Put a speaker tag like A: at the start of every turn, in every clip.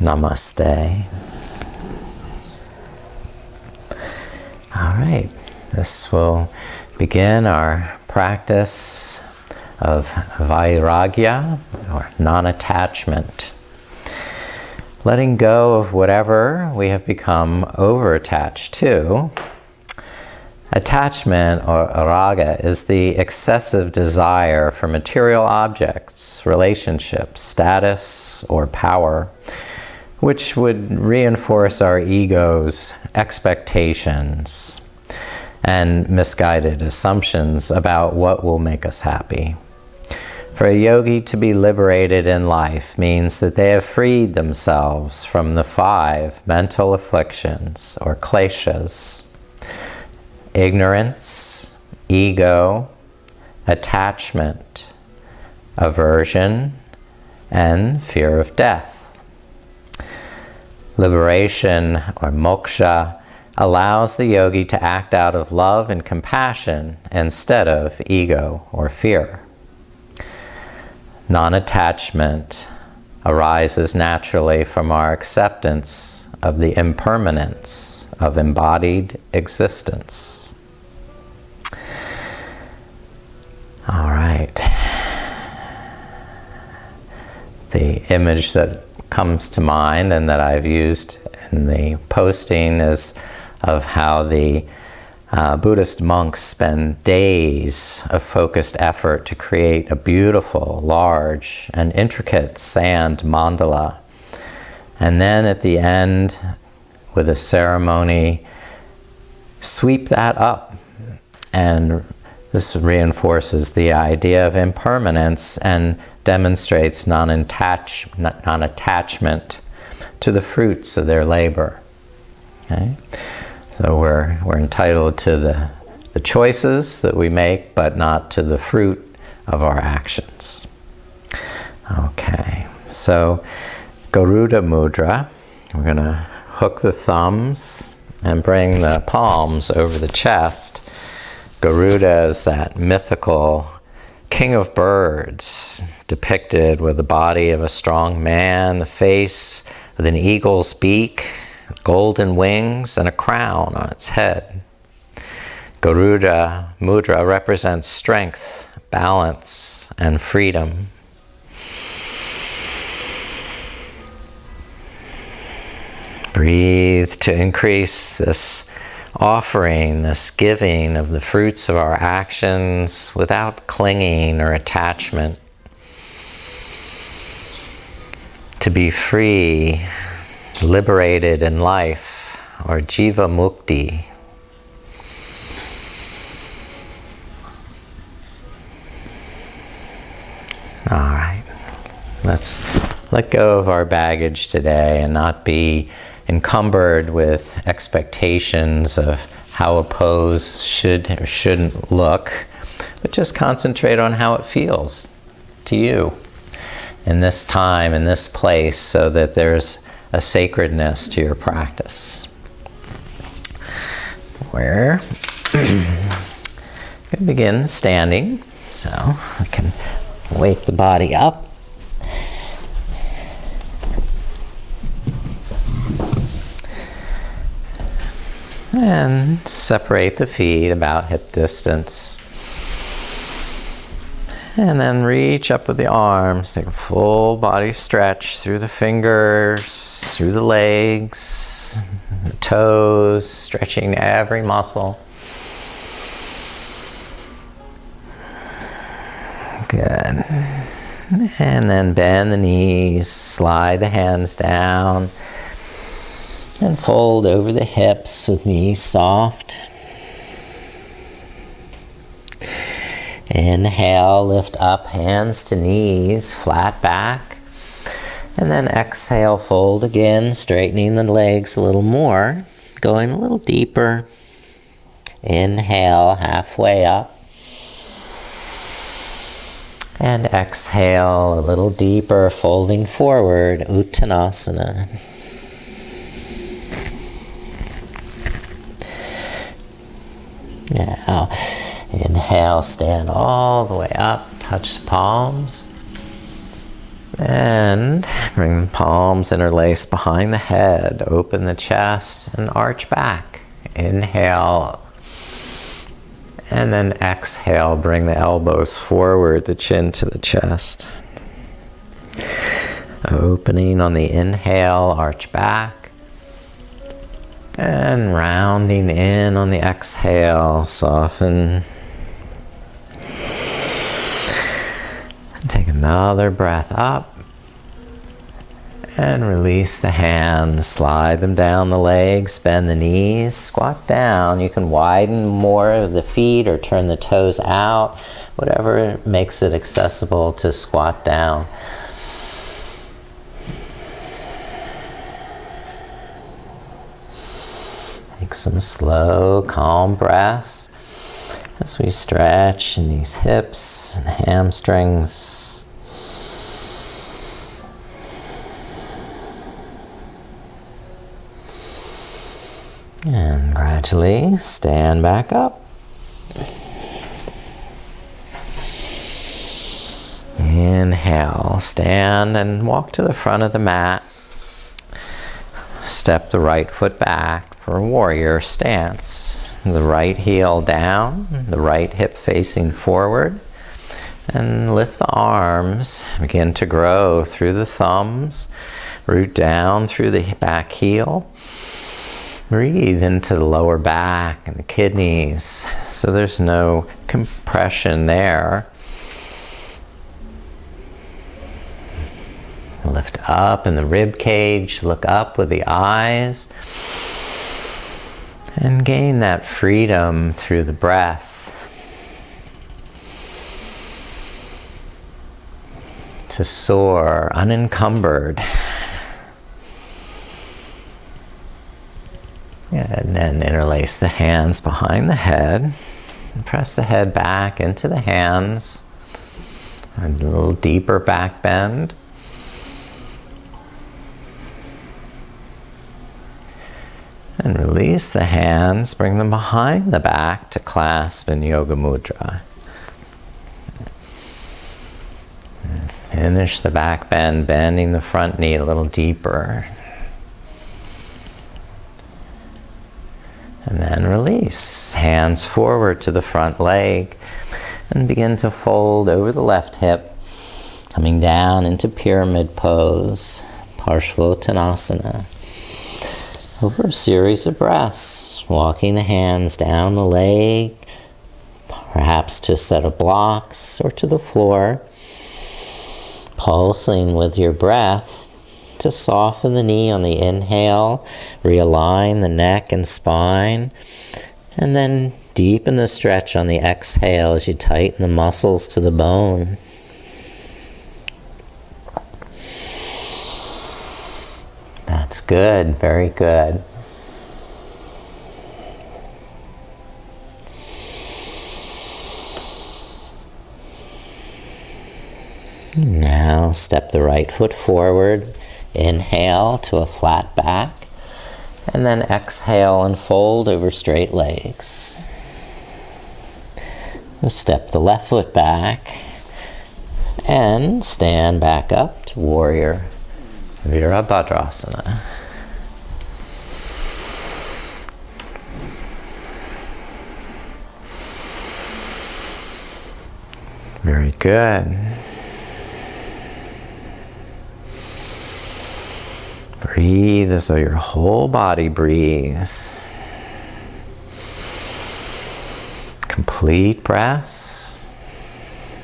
A: Namaste. All right, this will begin our practice of vairagya, or non-attachment. Letting go of whatever we have become over-attached to. Attachment, or rāga, is the excessive desire for material objects, relationships, status, or power, which would reinforce our ego's expectations and misguided assumptions about what will make us happy. For a yogi to be liberated in life means that they have freed themselves from the 5 mental afflictions, or kleshas: ignorance, ego, attachment, aversion, and fear of death. Liberation, or moksha, allows the yogi to act out of love and compassion instead of ego or fear. Non-attachment arises naturally from our acceptance of the impermanence of embodied existence. All right. The image that comes to mind and that I've used in the posting is of how the Buddhist monks spend days of focused effort to create a beautiful, large, and intricate sand mandala. And then at the end, with a ceremony, sweep that up. And this reinforces the idea of impermanence and demonstrates non-attachment to the fruits of their labor. Okay? So we're entitled to the choices that we make, but not to the fruit of our actions. Okay, so Garuda Mudra. We're going to hook the thumbs and bring the palms over the chest. Garuda is that mythical king of birds, depicted with the body of a strong man, the face with an eagle's beak, golden wings, and a crown on its head. Garuda Mudra represents strength, balance, and freedom. Breathe to increase this offering, this giving of the fruits of our actions without clinging or attachment. To be free, liberated in life, or jiva mukti. All right, let's let go of our baggage today and not be encumbered with expectations of how a pose should or shouldn't look, but just concentrate on how it feels to you in this time, in this place, so that there's a sacredness to your practice. We're going to begin standing, so we can wake the body up. And separate the feet about hip distance. And then reach up with the arms. Take a full body stretch through the fingers, through the legs, the toes, stretching every muscle. Good. And then bend the knees, slide the hands down, and fold over the hips with knees soft. Inhale, lift up, hands to knees, flat back. And then exhale, fold again, straightening the legs a little more, going a little deeper. Inhale, halfway up. And exhale, a little deeper, folding forward, Uttanasana. Now, inhale, stand all the way up, touch the palms. And bring the palms interlaced behind the head. Open the chest and arch back. Inhale. And then exhale, bring the elbows forward, the chin to the chest. Opening on the inhale, arch back. And rounding in on the exhale, soften. And take another breath up. And release the hands, slide them down the legs, bend the knees, squat down. You can widen more of the feet or turn the toes out, whatever makes it accessible to squat down. Take some slow, calm breaths as we stretch in these hips and hamstrings. And gradually stand back up. Inhale, stand and walk to the front of the mat. Step the right foot back for warrior stance. The right heel down, the right hip facing forward. And lift the arms. Begin to grow through the thumbs. Root down through the back heel. Breathe into the lower back and the kidneys, so there's no compression there. Lift up in the rib cage, look up with the eyes, and gain that freedom through the breath to soar unencumbered. And then interlace the hands behind the head. And press the head back into the hands. A little deeper back bend. And release the hands. Bring them behind the back to clasp in Yoga Mudra. And finish the back bend, bending the front knee a little deeper. And then release. Hands forward to the front leg. And begin to fold over the left hip. Coming down into pyramid pose. Parshvottanasana. Over a series of breaths. Walking the hands down the leg. Perhaps to a set of blocks or to the floor. Pulsing with your breath. To soften the knee on the inhale, realign the neck and spine, and then deepen the stretch on the exhale as you tighten the muscles to the bone. That's good, very good. Now step the right foot forward. Inhale to a flat back, and then exhale and fold over straight legs. Step the left foot back, and stand back up to warrior Virabhadrasana. Very good. Breathe as though your whole body breathes. Complete breaths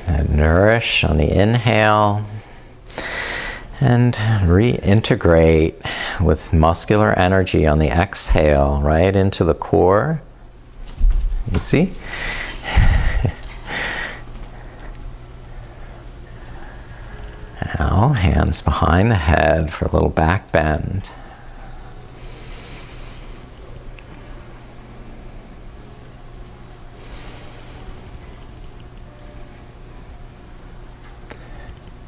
A: that nourish on the inhale and reintegrate with muscular energy on the exhale right into the core. You see? Now, hands behind the head for a little back bend.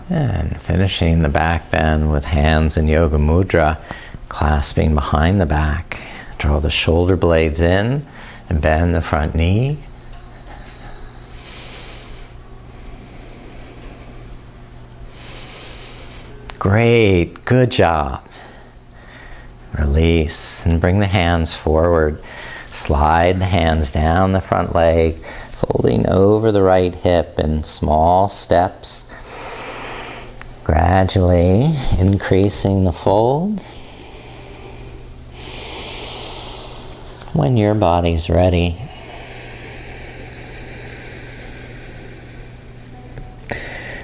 A: And finishing the back bend with hands in Yoga Mudra, clasping behind the back. Draw the shoulder blades in and bend the front knee. Great, good job. Release and bring the hands forward. Slide the hands down the front leg, folding over the right hip in small steps. Gradually increasing the fold. When your body's ready,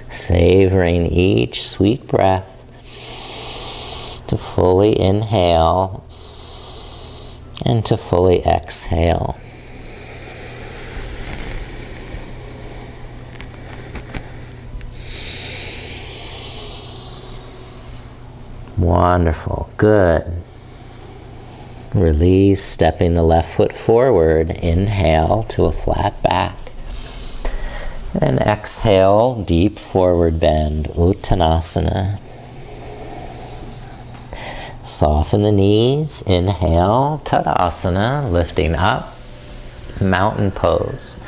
A: savoring each sweet breath to fully inhale and to fully exhale. Wonderful, good. Release, stepping the left foot forward. Inhale to a flat back. And exhale, deep forward bend, Uttanasana. Soften the knees. Inhale, Tadasana, lifting up, mountain pose.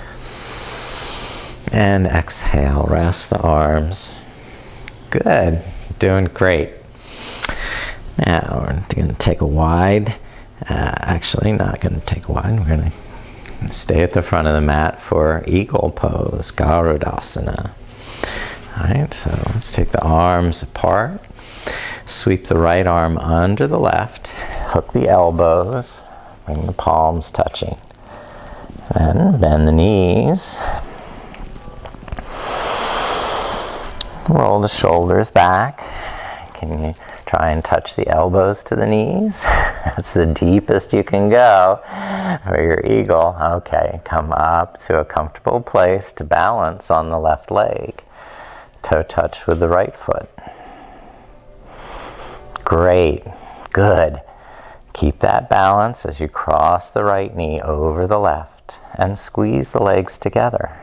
A: And exhale, rest the arms. Good, doing great. Now we're going to take a wide, actually not going to take a wide, we're going to stay at the front of the mat for eagle pose, Garudasana. Alright, so let's take the arms apart, sweep the right arm under the left, hook the elbows, bring the palms touching. Then bend the knees, roll the shoulders back. Can you try and touch the elbows to the knees? That's the deepest you can go for your eagle. Okay, come up to a comfortable place to balance on the left leg. Toe touch with the right foot. Great, good. Keep that balance as you cross the right knee over the left and squeeze the legs together.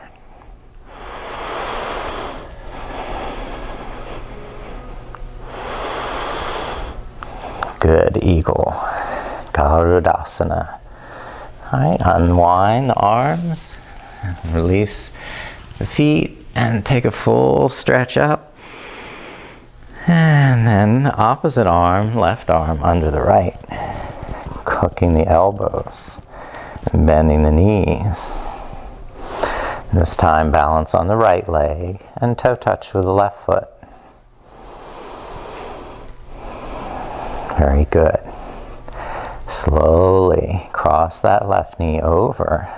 A: Good, eagle, Garudasana. All right, unwind the arms, release the feet, and take a full stretch up. And then the opposite arm, left arm under the right, hooking the elbows, and bending the knees. This time, balance on the right leg and toe touch with the left foot. Very good. Slowly cross that left knee over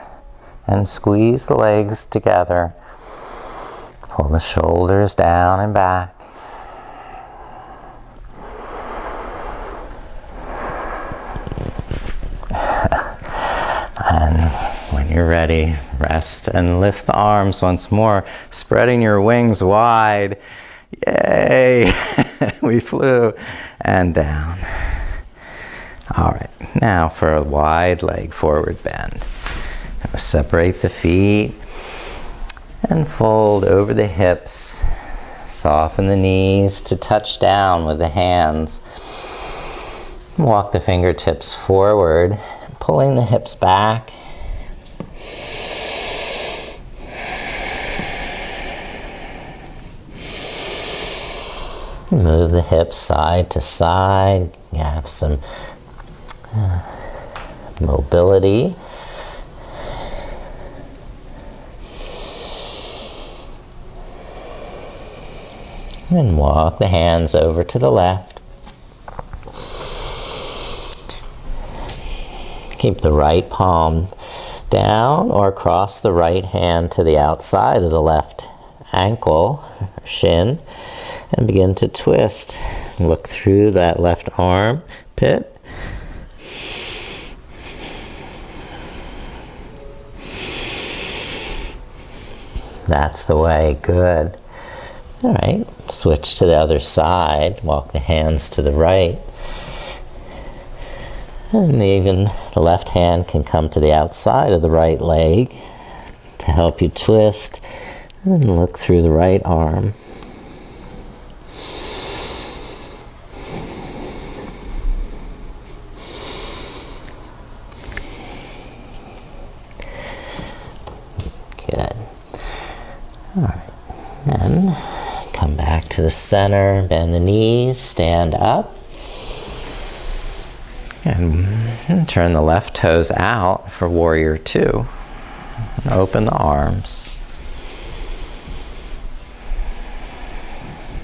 A: and squeeze the legs together. Pull the shoulders down and back. And when you're ready, rest and lift the arms once more, spreading your wings wide. Yay! We flew and down. All right, now for a wide leg forward bend. Separate the feet and fold over the hips. Soften the knees to touch down with the hands. Walk the fingertips forward, pulling the hips back. Move the hips side to side. You have some mobility. And walk the hands over to the left. Keep the right palm down or cross the right hand to the outside of the left ankle or shin. And begin to twist. Look through that left arm pit. That's the way, good. All right, switch to the other side. Walk the hands to the right. And even the left hand can come to the outside of the right leg to help you twist. And look through the right arm. Good. All right, then come back to to the center, bend the knees, stand up. And turn the left toes out for warrior two. And open the arms.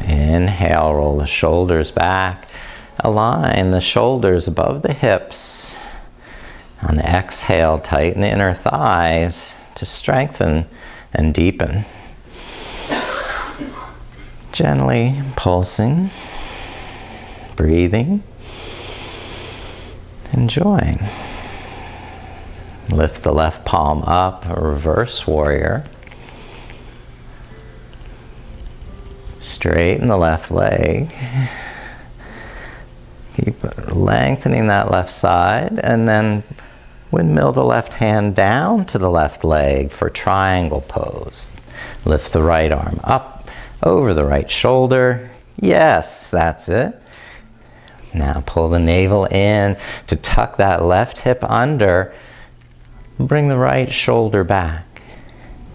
A: Inhale, roll the shoulders back. Align the shoulders above the hips. On the exhale, tighten the inner thighs to strengthen and deepen. Gently pulsing, breathing, enjoying. Lift the left palm up, a reverse warrior. Straighten the left leg. Keep lengthening that left side, and then windmill the left hand down to the left leg for triangle pose. Lift the right arm up over the right shoulder. Yes, that's it. Now pull the navel in to tuck that left hip under. Bring the right shoulder back.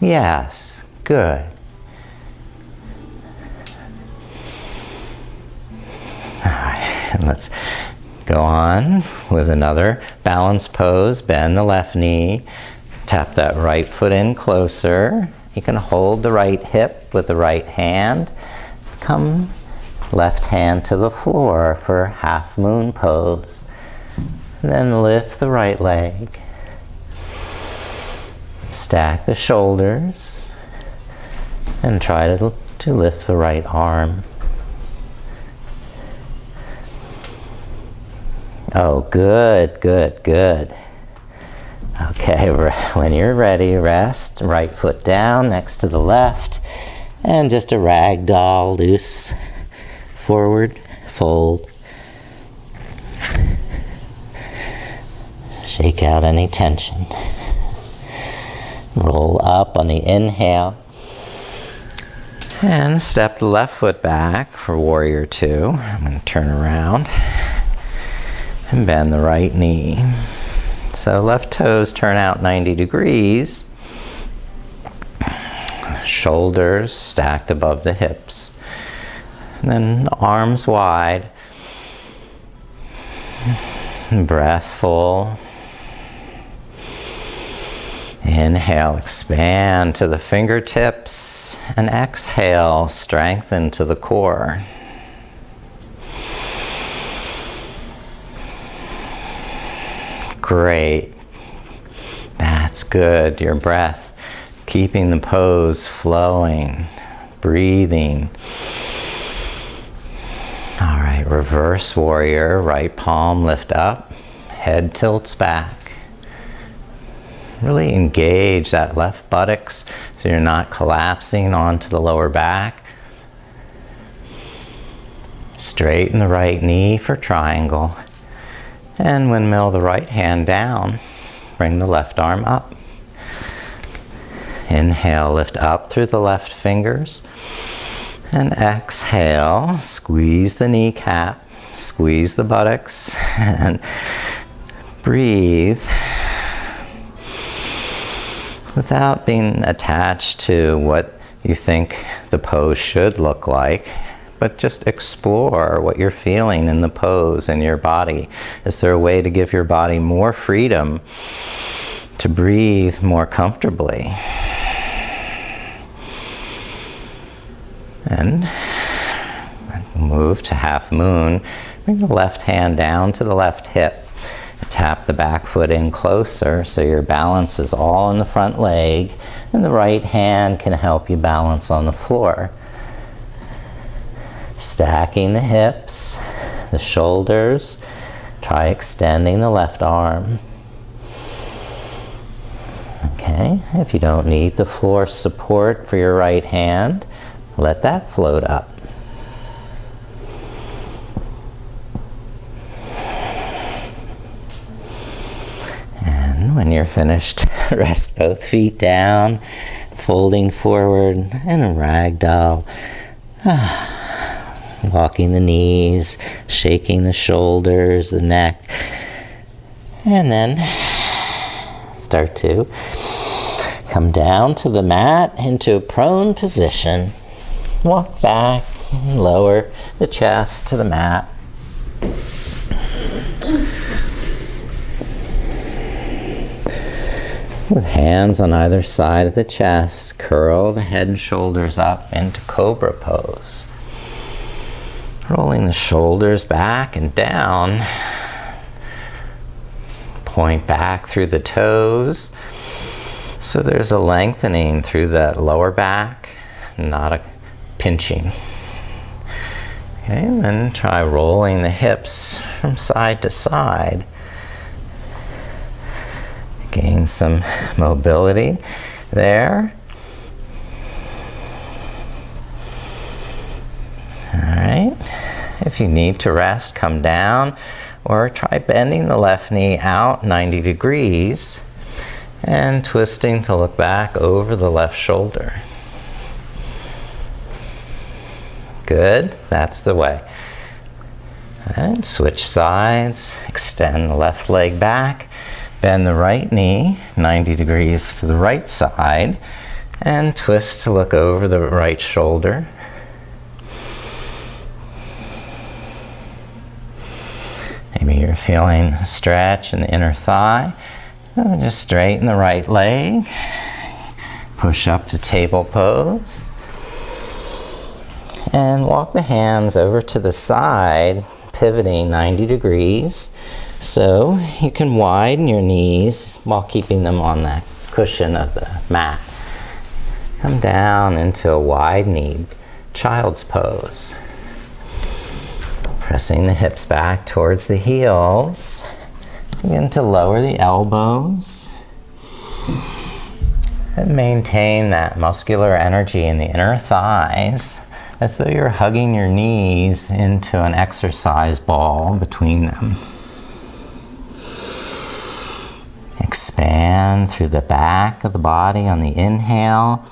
A: Yes, good. All right, and let's go on with another balanced pose. Bend the left knee. Tap that right foot in closer. You can hold the right hip with the right hand. Come left hand to the floor for half moon pose. And then lift the right leg. Stack the shoulders. And try to lift the right arm. Oh, good, good, good. Okay, when you're ready, rest. Right foot down next to the left. And just a ragdoll, loose. Forward, fold. Shake out any tension. Roll up on the inhale. And step the left foot back for warrior two. I'm going to turn around. And bend the right knee. So left toes turn out 90 degrees. Shoulders stacked above the hips. And then the arms wide. Breath full. Inhale, expand to the fingertips. And exhale, strengthen to the core. Great. That's good. Your breath, keeping the pose flowing, breathing. All right, reverse warrior. Right palm lift up, head tilts back. Really engage that left buttocks so you're not collapsing onto the lower back. Straighten the right knee for triangle. And windmill the right hand down. Bring the left arm up. Inhale, lift up through the left fingers. And exhale, squeeze the kneecap, squeeze the buttocks, and breathe without being attached to what you think the pose should look like. But just explore what you're feeling in the pose in your body. Is there a way to give your body more freedom to breathe more comfortably? And move to half moon. Bring the left hand down to the left hip. Tap the back foot in closer so your balance is all on the front leg. And the right hand can help you balance on the floor. Stacking the hips, the shoulders. Try extending the left arm. Okay, if you don't need the floor support for your right hand, let that float up. And when you're finished, rest both feet down, folding forward, and a ragdoll. Walking the knees, shaking the shoulders, the neck, and then start to come down to the mat into a prone position. Walk back, Lower the chest to the mat. With hands on either side of the chest, curl the head and shoulders up into cobra pose. Rolling the shoulders back and down. Point back through the toes. So there's a lengthening through that lower back, not a pinching. Okay, and then try rolling the hips from side to side. Gain some mobility there. All right. If you need to rest, come down or try bending the left knee out 90 degrees and twisting to look back over the left shoulder. Good, that's the way. And switch sides, extend the left leg back, bend the right knee 90 degrees to the right side, and twist to look over the right shoulder. Maybe you're feeling a stretch in the inner thigh. Just straighten the right leg. Push up to table pose. And walk the hands over to the side, pivoting 90 degrees. So you can widen your knees while keeping them on that cushion of the mat. Come down into a wide-kneed child's pose. Pressing the hips back towards the heels. Begin to lower the elbows. And maintain that muscular energy in the inner thighs as though you're hugging your knees into an exercise ball between them. Expand through the back of the body on the inhale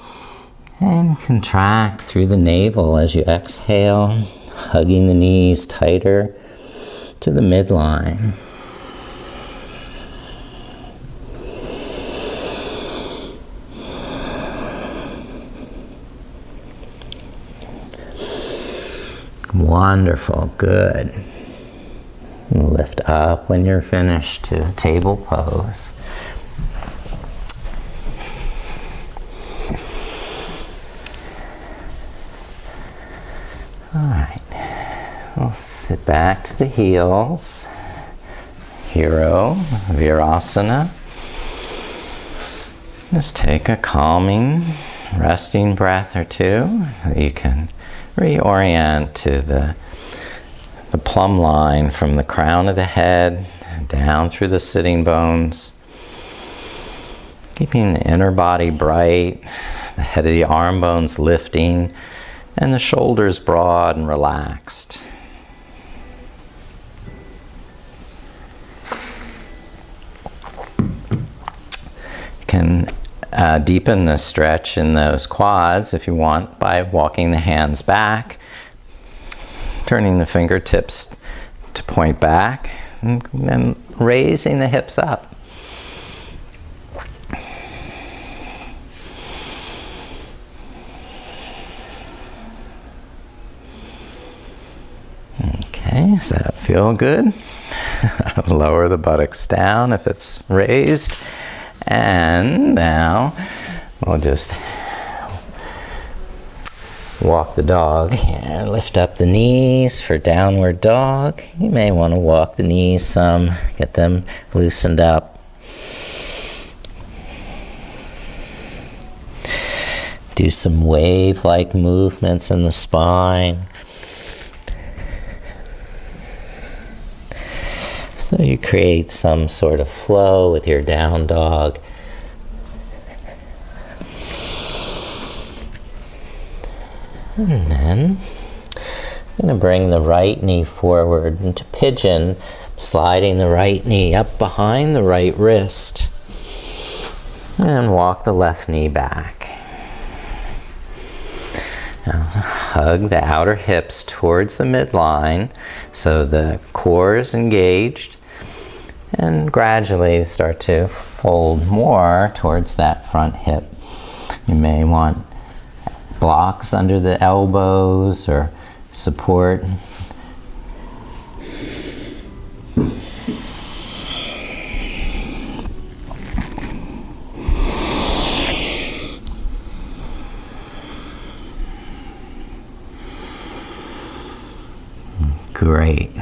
A: and contract through the navel as you exhale, hugging the knees tighter to the midline. Wonderful, good. And lift up when you're finished to table pose. All right, we'll sit back to the heels. Hero, Virasana. Just take a calming, resting breath or two. You can reorient to the plumb line from the crown of the head down through the sitting bones. Keeping the inner body bright, the head of the arm bones lifting, and the shoulders broad and relaxed. You can deepen the stretch in those quads if you want by walking the hands back, turning the fingertips to point back, and then raising the hips up. Okay, does that feel good? Lower the buttocks down if it's raised. And now we'll just walk the dog here. Lift up the knees for downward dog. You may want to walk the knees some, get them loosened up. Do some wave-like movements in the spine. So you create some sort of flow with your down dog. And then I'm going to bring the right knee forward into pigeon, sliding the right knee up behind the right wrist. And walk the left knee back. Now hug the outer hips towards the midline so the core is engaged. And gradually start to fold more towards that front hip. You may want blocks under the elbows or support. Great.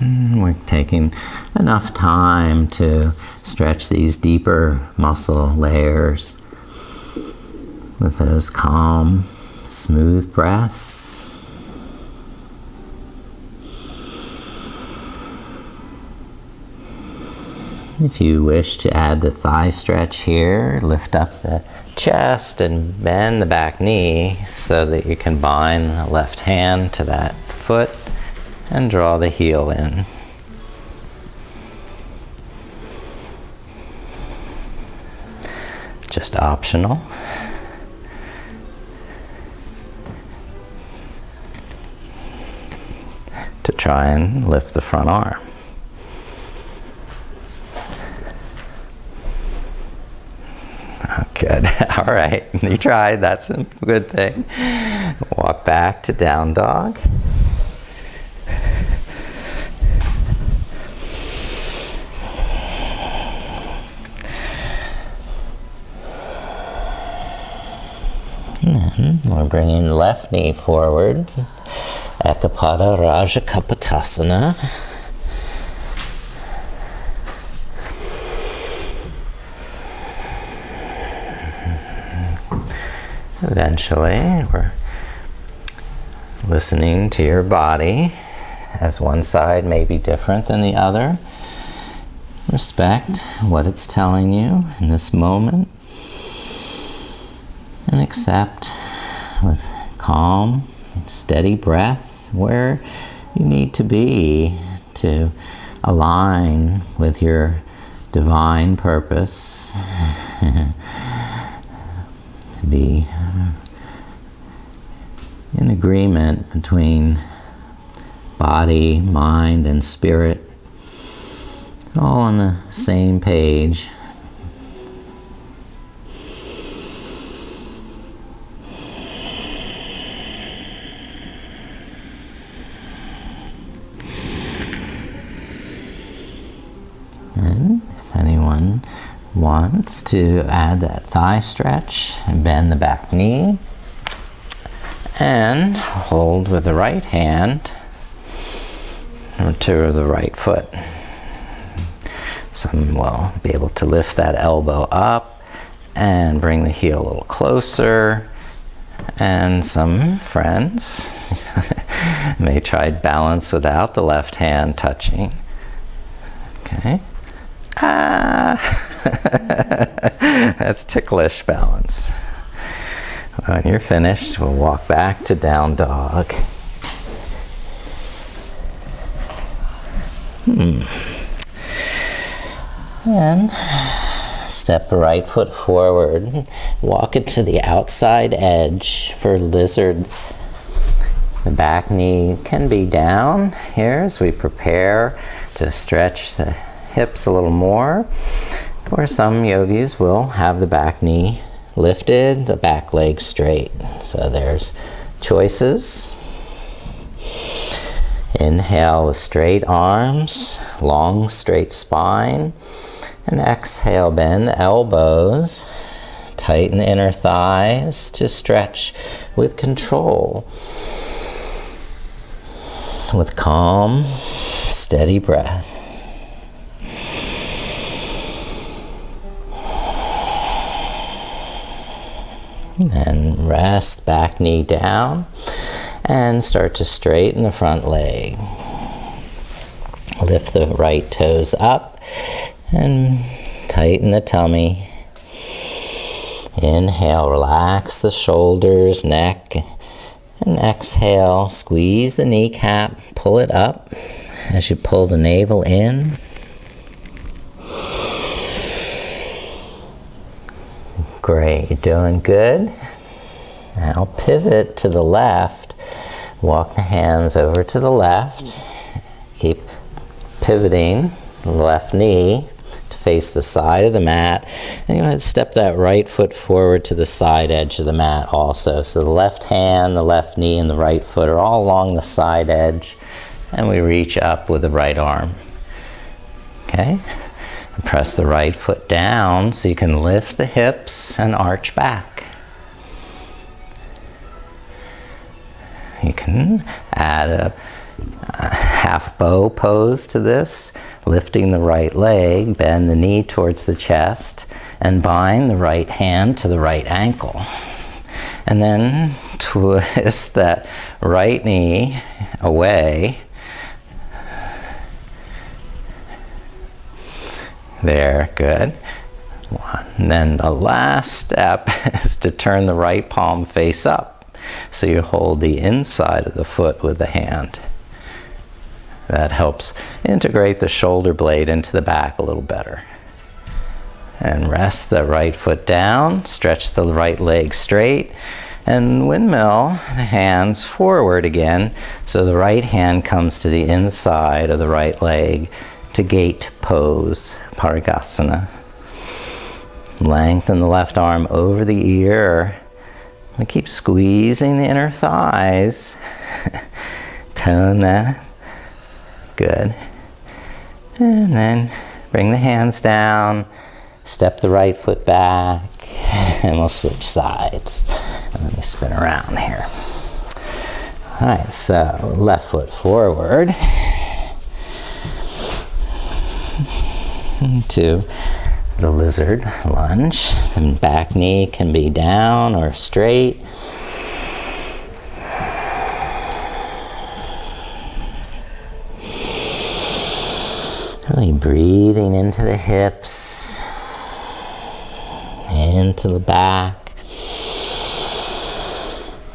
A: We're taking enough time to stretch these deeper muscle layers with those calm, smooth breaths. If you wish to add the thigh stretch here, lift up the chest and bend the back knee so that you can bind the left hand to that foot and draw the heel in. Just optional. To try and lift the front arm. Oh, good. All right, you tried. That's a good thing. Walk back to down dog. And then we're bringing the left knee forward. Ekapada Raja Kapotasana. Eventually, we're listening to your body, as one side may be different than the other. Respect what it's telling you in this moment, and accept with calm, steady breath where you need to be to align with your divine purpose, to be in agreement between body, mind, and spirit, all on the same page. And if anyone wants to add that thigh stretch and bend the back knee and hold with the right hand or to the right foot. Some will be able to lift that elbow up and bring the heel a little closer, and some friends may try balance without the left hand touching. Okay. That's ticklish balance. When you're finished, we'll walk back to down dog. And step the right foot forward. Walk it to the outside edge for lizard. The back knee can be down here as we prepare to stretch the hips a little more, or some yogis will have the back knee lifted, the back leg straight. So there's choices. Inhale with straight arms, long straight spine, and exhale, bend the elbows, tighten the inner thighs to stretch with control, with calm, steady breath. Then rest, back knee down, and start to straighten the front leg. Lift the right toes up and tighten the tummy. Inhale, relax the shoulders, neck, and exhale, squeeze the kneecap, pull it up as you pull the navel in. Great, you're doing good. Now pivot to the left. Walk the hands over to the left. Keep pivoting the left knee to face the side of the mat. And you want to step that right foot forward to the side edge of the mat also. So the left hand, the left knee, and the right foot are all along the side edge. And we reach up with the right arm. Okay? And press the right foot down so you can lift the hips and arch back. You can add a half bow pose to this, lifting the right leg, bend the knee towards the chest, and bind the right hand to the right ankle. And then twist that right knee away. There, good. And then the last step is to turn the right palm face up. So you hold the inside of the foot with the hand. That helps integrate the shoulder blade into the back a little better. And rest the right foot down, stretch the right leg straight, and windmill the hands forward again, so the right hand comes to the inside of the right leg to gate pose, Parigasana. Lengthen the left arm over the ear. And keep squeezing the inner thighs. Tone that. Good. And then bring the hands down, step the right foot back, and we'll switch sides. Let me spin around here. All right, so left foot forward into the lizard lunge. And back knee can be down or straight. Really breathing into the hips, into the back,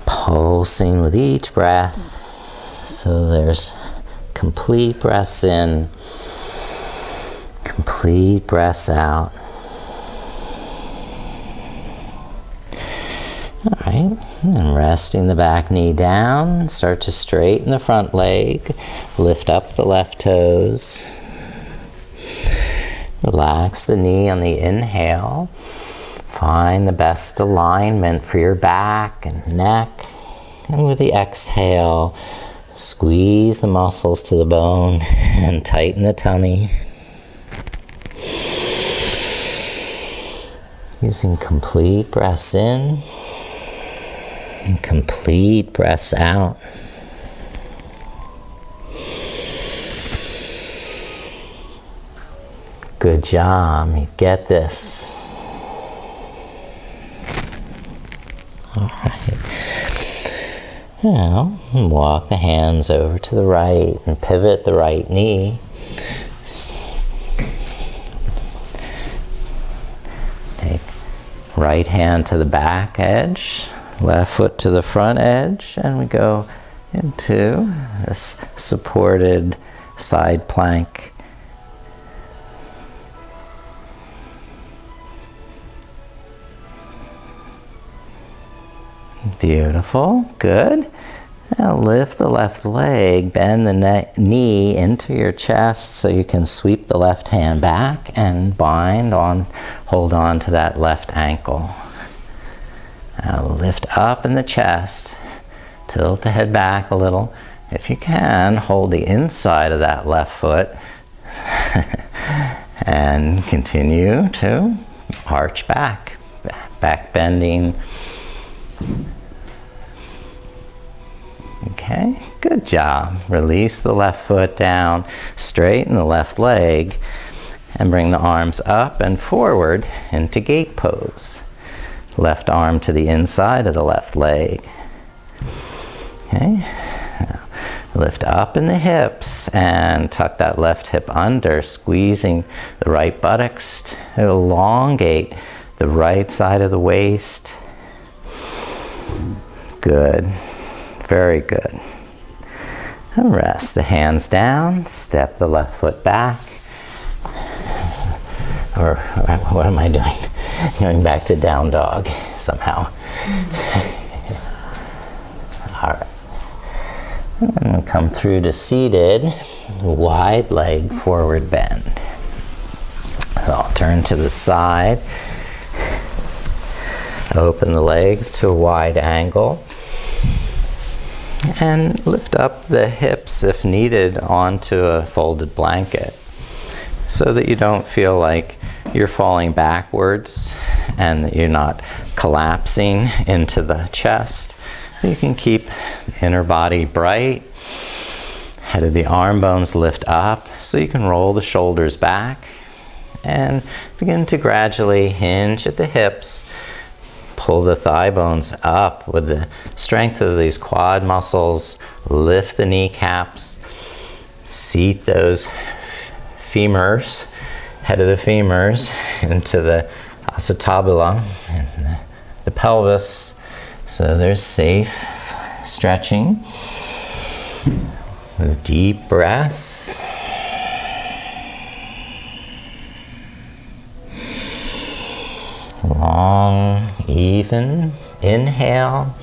A: pulsing with each breath. So there's complete breaths in, complete breaths out. All right, and resting the back knee down, start to straighten the front leg, lift up the left toes. Relax the knee on the inhale. Find the best alignment for your back and neck. And with the exhale, squeeze the muscles to the bone and tighten the tummy. Using complete breaths in and complete breaths out. Good job, you get this. All right. Now, walk the hands over to the right and pivot the right knee. Take right hand to the back edge, left foot to the front edge, and we go into this supported side plank. Beautiful, good. Now lift the left leg, bend the knee into your chest so you can sweep the left hand back and hold on to that left ankle. Now lift up in the chest, tilt the head back a little. If you can, hold the inside of that left foot and continue to arch back bending. Okay, good job. Release the left foot down, straighten the left leg, and bring the arms up and forward into gate pose. Left arm to the inside of the left leg. Okay, now lift up in the hips and tuck that left hip under, squeezing the right buttocks to elongate the right side of the waist. Good. Very good. And rest the hands down, step the left foot back. Or what am I doing? Going back to down dog somehow. All right. And we'll come through to seated, wide leg forward bend. So I'll turn to the side. Open the legs to a wide angle. And lift up the hips, if needed, onto a folded blanket so that you don't feel like you're falling backwards and that you're not collapsing into the chest. You can keep the inner body bright. Head of the arm bones lift up so you can roll the shoulders back and begin to gradually hinge at the hips. Pull the thigh bones up with the strength of these quad muscles. Lift the kneecaps. Seat those femurs, head of the femurs, into the acetabula, and the pelvis. So there's safe stretching with deep breaths. Long, even inhale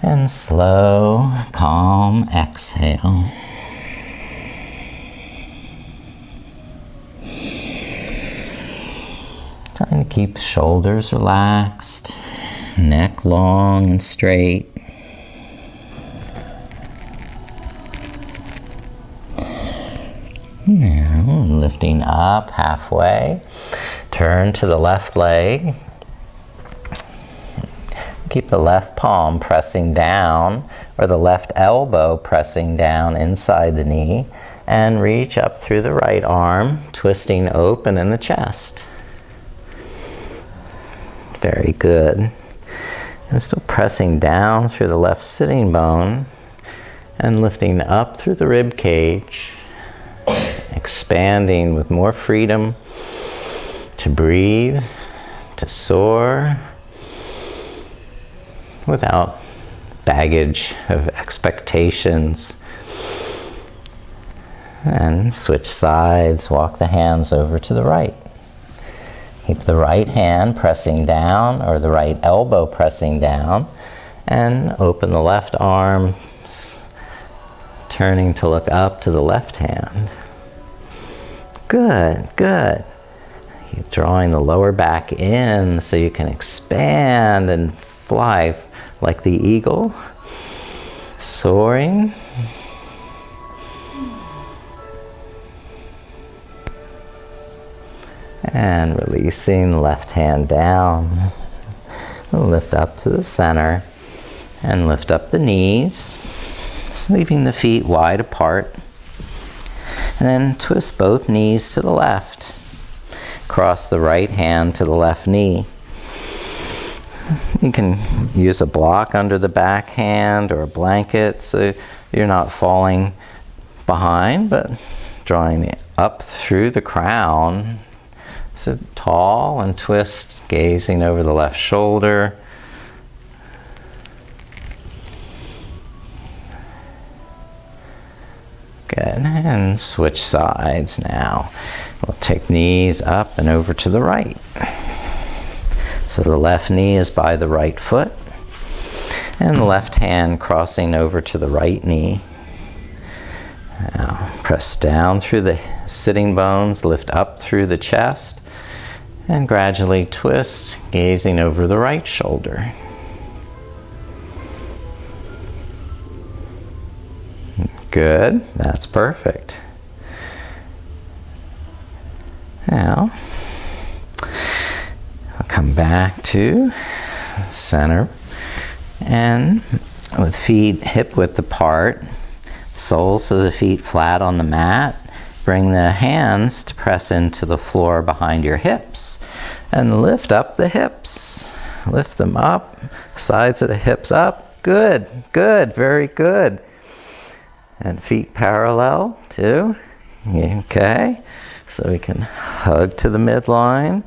A: and slow, calm exhale. Trying to keep shoulders relaxed, neck long and straight. Now lifting up halfway. Turn to the left leg. Keep the left palm pressing down, or the left elbow pressing down inside the knee, and reach up through the right arm, twisting open in the chest. Very good. And still pressing down through the left sitting bone and lifting up through the rib cage, expanding with more freedom to breathe, to soar, without baggage of expectations. And switch sides, walk the hands over to the right. Keep the right hand pressing down, or the right elbow pressing down, and open the left arm, turning to look up to the left hand. Good, good. Keep drawing the lower back in so you can expand and fly like the eagle, soaring. And releasing the left hand down. We'll lift up to the center and lift up the knees, just leaving the feet wide apart. And then twist both knees to the left. Cross the right hand to the left knee. You can use a block under the back hand or a blanket so you're not falling behind, but drawing it up through the crown. Sit tall and twist, gazing over the left shoulder. Good, and switch sides now. We'll take knees up and over to the right. So the left knee is by the right foot, and the left hand crossing over to the right knee. Now press down through the sitting bones, lift up through the chest, and gradually twist, gazing over the right shoulder. Good, that's perfect. Now, I'll come back to center, and with feet hip width apart, soles of the feet flat on the mat, bring the hands to press into the floor behind your hips, and lift up the hips. Lift them up, sides of the hips up. Good, good, very good. And feet parallel too. Okay. So we can hug to the midline.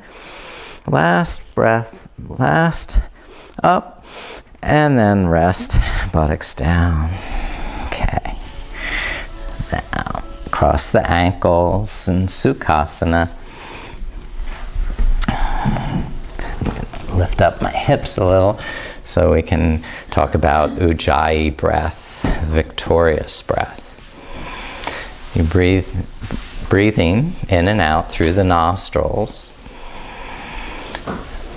A: Last breath, last up, and then rest, buttocks down. Okay. Now, cross the ankles in Sukhasana. Lift up my hips a little so we can talk about Ujjayi breath, victorious breath. You breathe breathing in and out through the nostrils,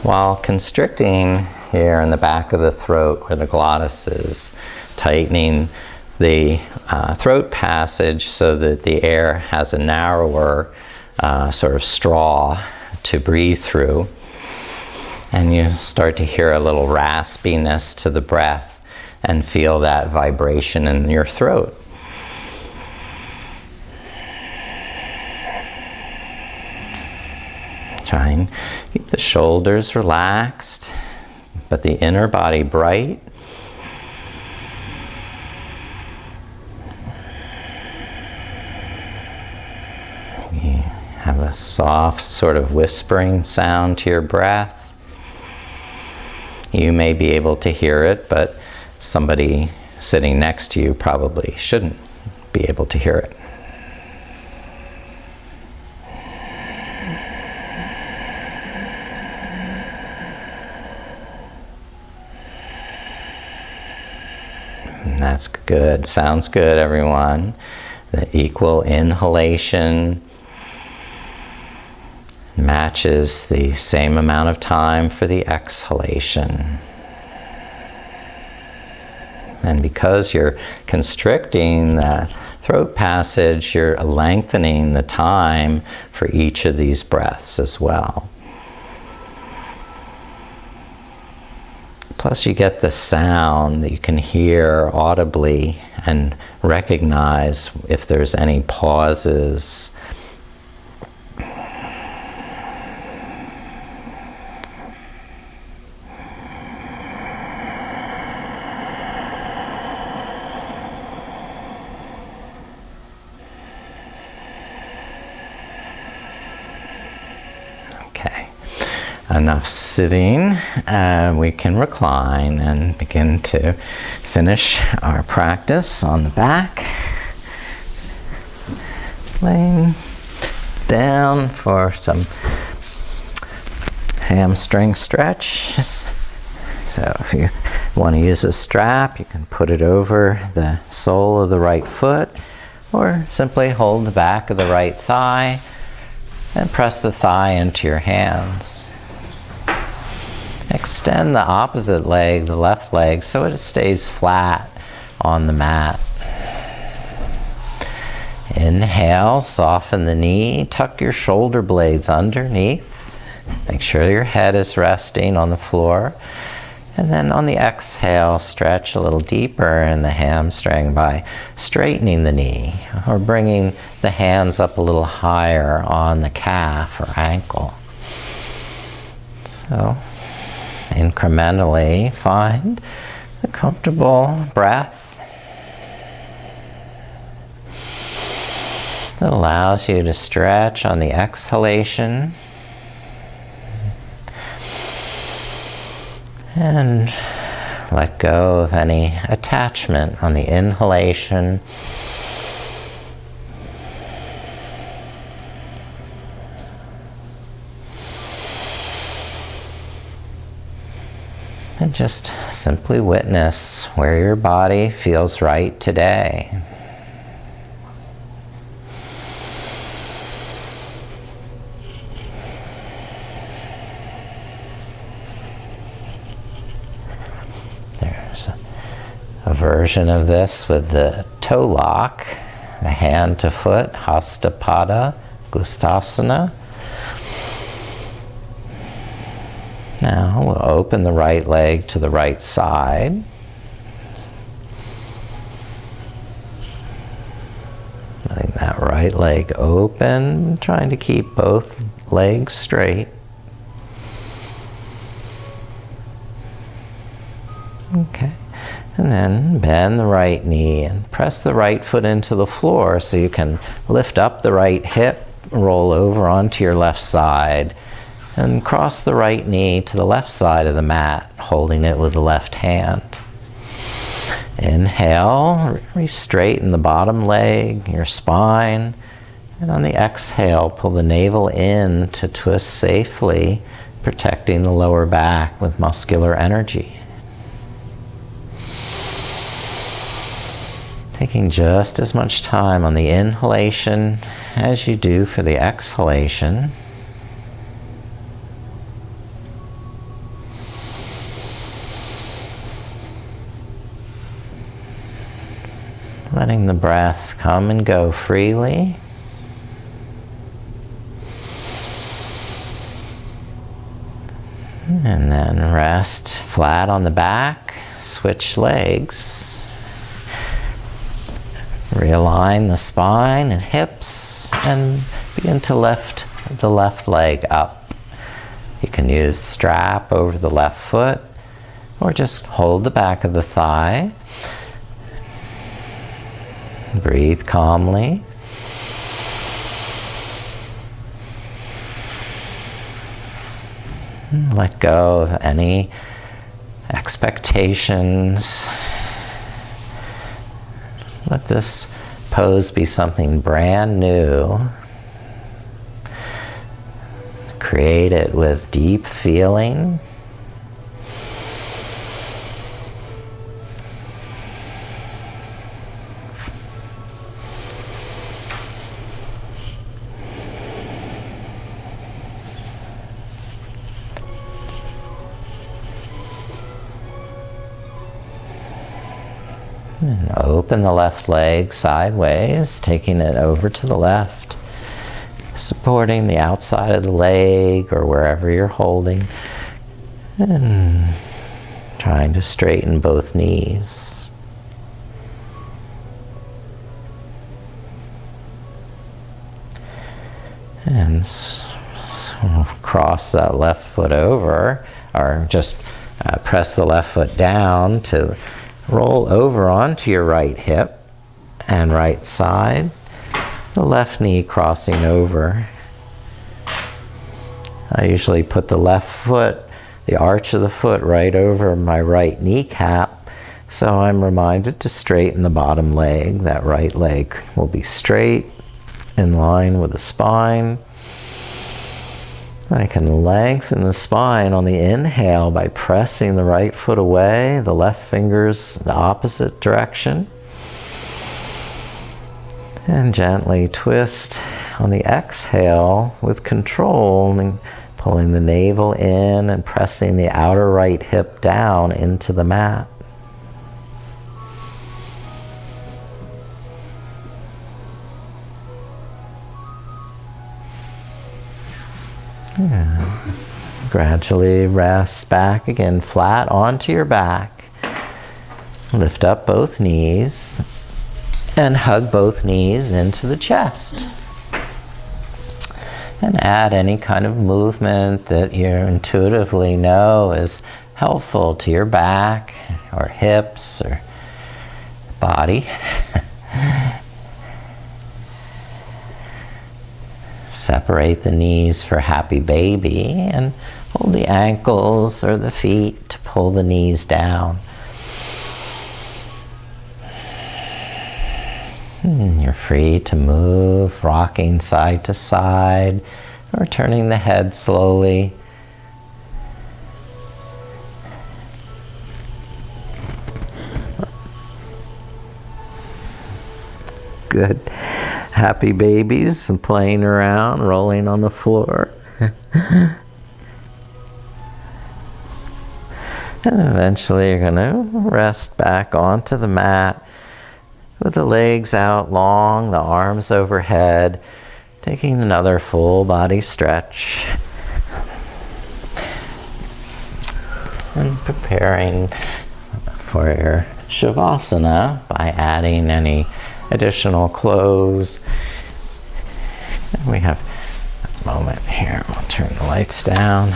A: while constricting here in the back of the throat where the glottis is, tightening the throat passage so that the air has a narrower sort of straw to breathe through. And you start to hear a little raspiness to the breath and feel that vibration in your throat. Try and keep the shoulders relaxed, but the inner body bright. You have a soft sort of whispering sound to your breath. You may be able to hear it, but somebody sitting next to you probably shouldn't be able to hear it. That's good. Sounds good, everyone. The equal inhalation matches the same amount of time for the exhalation. And because you're constricting the throat passage, you're lengthening the time for each of these breaths as well. Plus you get the sound that you can hear audibly and recognize if there's any pauses. Enough sitting, we can recline and begin to finish our practice on the back. Laying down for some hamstring stretches. So if you want to use a strap, you can put it over the sole of the right foot, or simply hold the back of the right thigh and press the thigh into your hands. Extend the opposite leg, the left leg, so it stays flat on the mat. Inhale, soften the knee, tuck your shoulder blades underneath. Make sure your head is resting on the floor. And then on the exhale, stretch a little deeper in the hamstring by straightening the knee or bringing the hands up a little higher on the calf or ankle. So, incrementally find a comfortable breath that allows you to stretch on the exhalation and let go of any attachment on the inhalation. And just simply witness where your body feels right today. There's a version of this with the toe lock, the hand to foot, hastapada, gustasana. Now we'll open the right leg to the right side. Letting that right leg open, trying to keep both legs straight. Okay, and then bend the right knee and press the right foot into the floor so you can lift up the right hip, roll over onto your left side. And cross the right knee to the left side of the mat, holding it with the left hand. Inhale, re-straighten the bottom leg, your spine. And on the exhale, pull the navel in to twist safely, protecting the lower back with muscular energy. Taking taking just as much time on the inhalation as you do for the exhalation. Letting the breath come and go freely. And then rest flat on the back, switch legs. Realign the spine and hips and begin to lift the left leg up. You can use the strap over the left foot or just hold the back of the thigh. Breathe calmly. Let go of any expectations. Let this pose be something brand new. Create it with deep feeling. And open the left leg sideways, taking it over to the left, supporting the outside of the leg or wherever you're holding, and trying to straighten both knees. And cross that left foot over, or just press the left foot down to roll over onto your right hip and right side, the left knee crossing over. I usually put the left foot, the arch of the foot, right over my right kneecap, so I'm reminded to straighten the bottom leg. That right leg will be straight, in line with the spine. I can lengthen the spine on the inhale by pressing the right foot away, the left fingers the opposite direction. And gently twist on the exhale with control, and pulling the navel in and pressing the outer right hip down into the mat. Yeah. Gradually rest back again, flat onto your back. Lift up both knees and hug both knees into the chest. And add any kind of movement that you intuitively know is helpful to your back or hips or body. Separate the knees for happy baby and hold the ankles or the feet to pull the knees down. And you're free to move, rocking side to side or turning the head slowly. Good. Happy babies and playing around, rolling on the floor. And eventually you're going to rest back onto the mat with the legs out long, the arms overhead, taking another full body stretch. And preparing for your Shavasana by adding any additional clothes. And we have a moment here. I'll turn the lights down.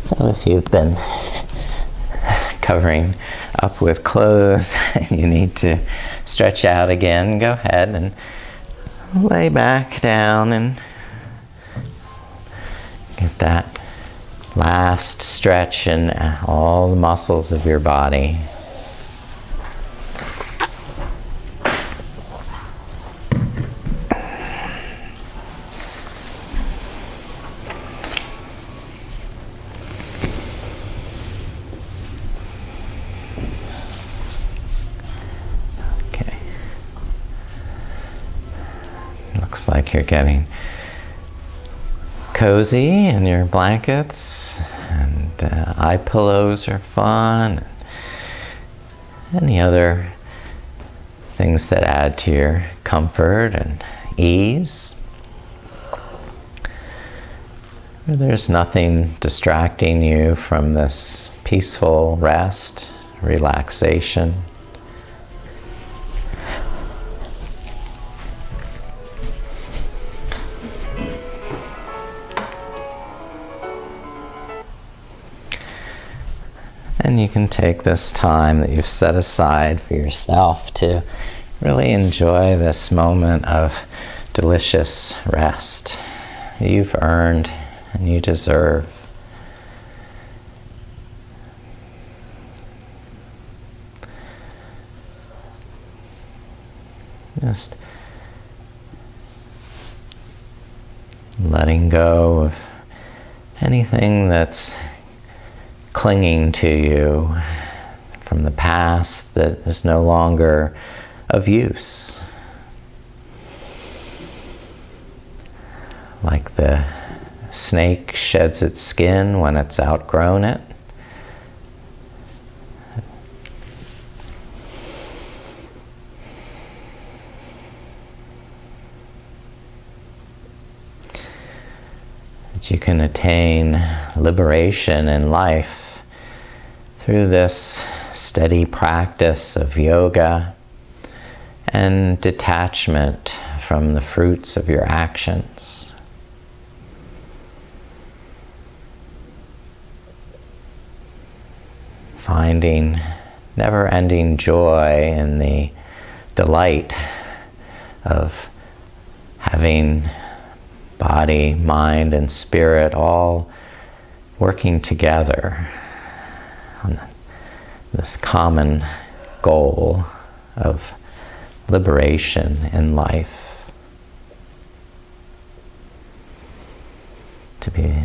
A: So if you've been covering up with clothes and you need to stretch out again, go ahead and lay back down and get that last stretch in all the muscles of your body. Looks like you're getting cozy in your blankets, and eye pillows are fun. Any other things that add to your comfort and ease. There's nothing distracting you from this peaceful rest, relaxation. And you can take this time that you've set aside for yourself to really enjoy this moment of delicious rest you've earned and you deserve. Just letting go of anything that's clinging to you from the past that is no longer of use. Like the snake sheds its skin when it's outgrown it. That you can attain liberation in life through this steady practice of yoga and detachment from the fruits of your actions. Finding never-ending joy in the delight of having body, mind, and spirit all working together on this common goal of liberation in life. To be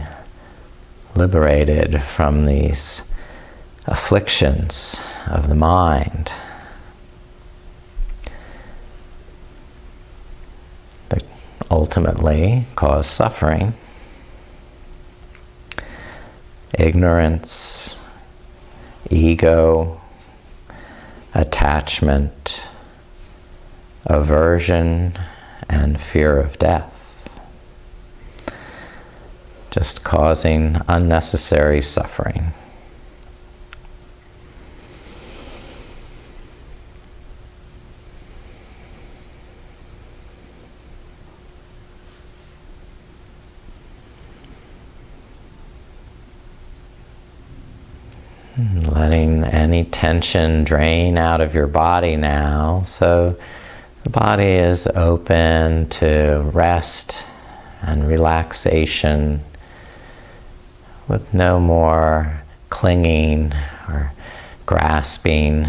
A: liberated from these afflictions of the mind that ultimately cause suffering, ignorance, ego, attachment, aversion, and fear of death, just causing unnecessary suffering. Letting any tension drain out of your body now, so the body is open to rest and relaxation with no more clinging or grasping,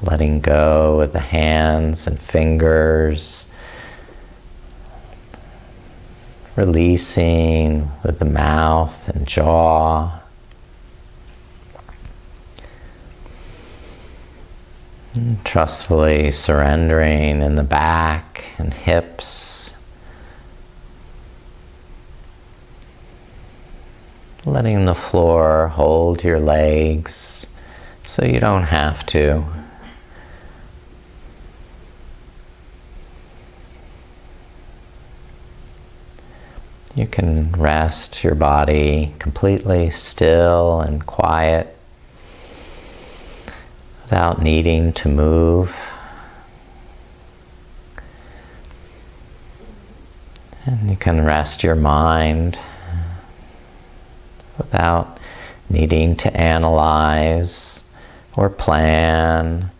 A: letting go with the hands and fingers, releasing with the mouth and jaw. Trustfully surrendering in the back and hips, letting the floor hold your legs so you don't have to. You can rest your body completely still and quiet, without needing to move. And you can rest your mind without needing to analyze or plan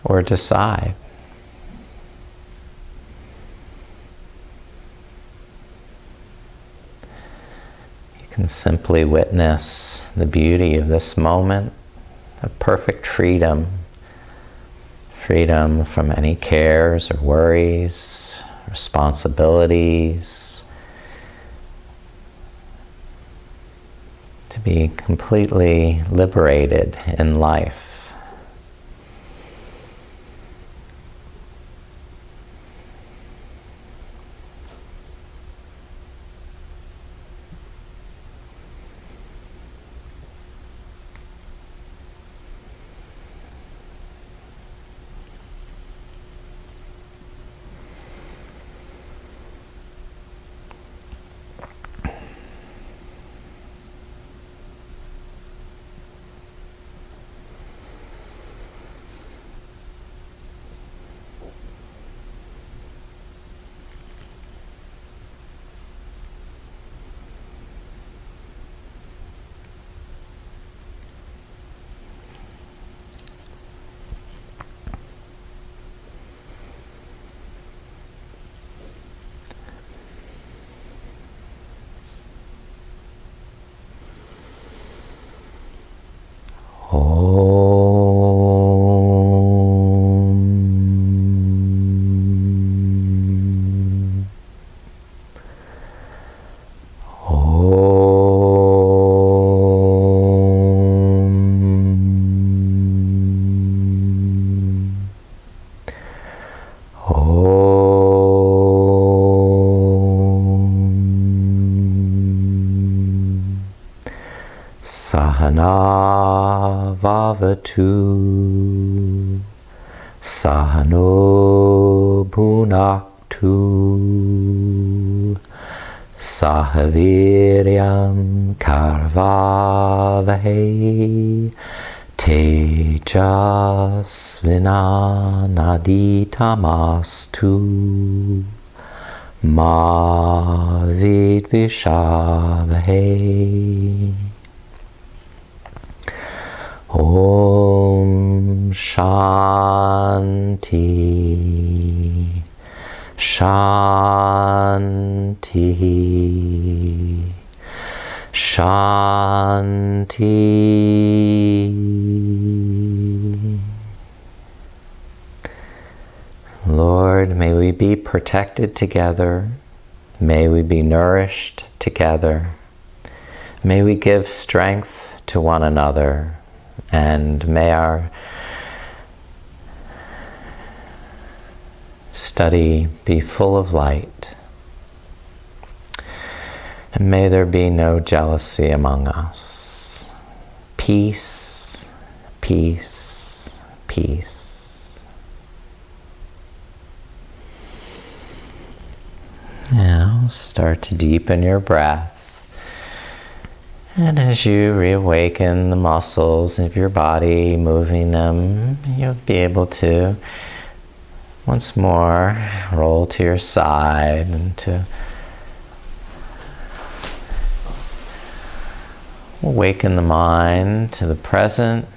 A: or decide. You can simply witness the beauty of this moment of perfect freedom. Freedom from any cares or worries, responsibilities. To be completely liberated in life. Sahana vavatu, sahano bhunaktu, sahaviryam karvavahe, tejasvinanaditamastu, ma vidvishavahe. Om Shanti, Shanti, Shanti. Lord, may we be protected together. May we be nourished together. May we give strength to one another. And may our study be full of light. And may there be no jealousy among us. Peace, peace, peace. Now start to deepen your breath. And as you reawaken the muscles of your body, moving them, you'll be able to once more roll to your side and to awaken the mind to the present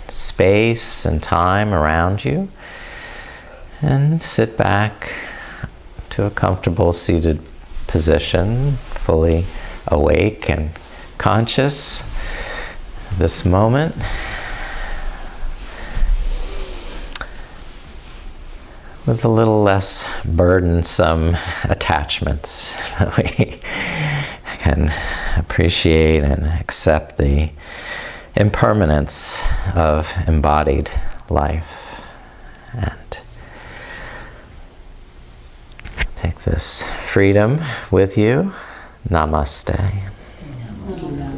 A: space and time around you. And sit back to a comfortable seated position, fully awake and conscious this moment. With a little less burdensome attachments. We can appreciate and accept the impermanence of embodied life. And take this freedom with you. Namaste.